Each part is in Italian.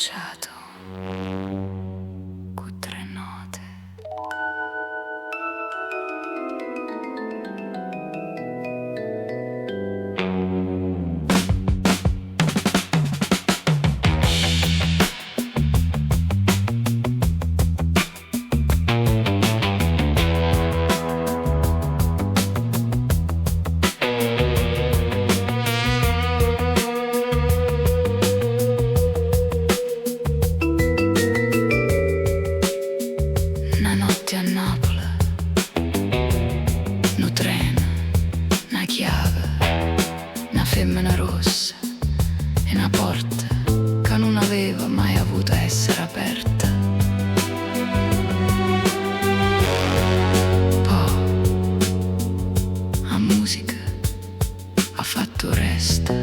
cominciato con 3 note. Una notte a Napoli, un treno, una chiave, una femmina rossa e una porta che non aveva mai avuto a essere aperta. Poi la musica ha fatto il resto.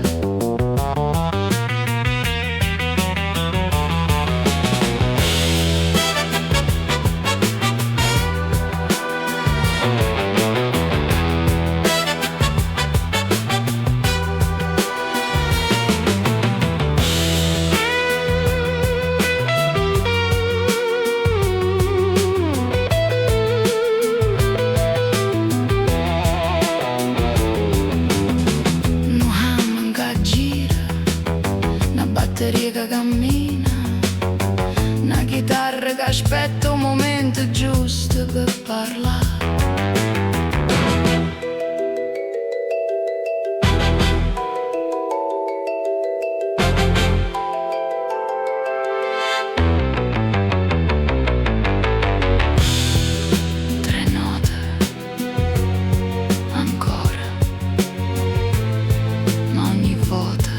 Batteria che cammina, una chitarra che aspetta un momento giusto per parlare. Tre note, ancora, ma ogni volta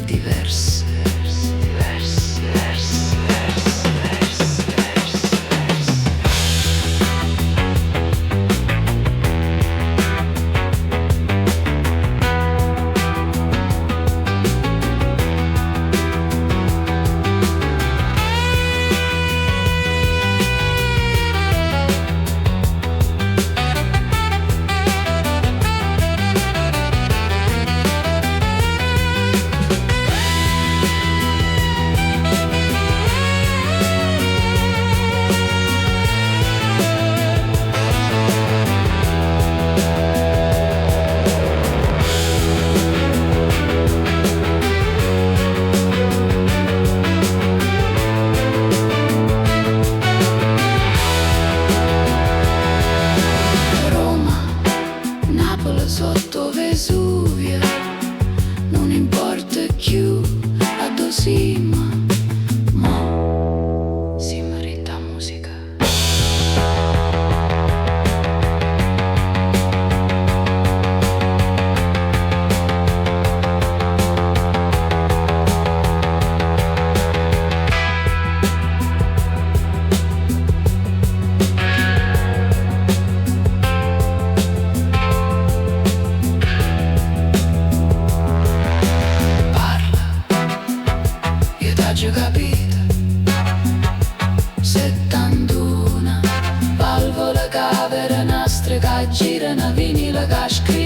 diverse. Sotto Vesuvio, non importa più a dove siamo, ma si merita musica. Ho capito, 71 valvole che per nostre che girano, vinile che scrivono.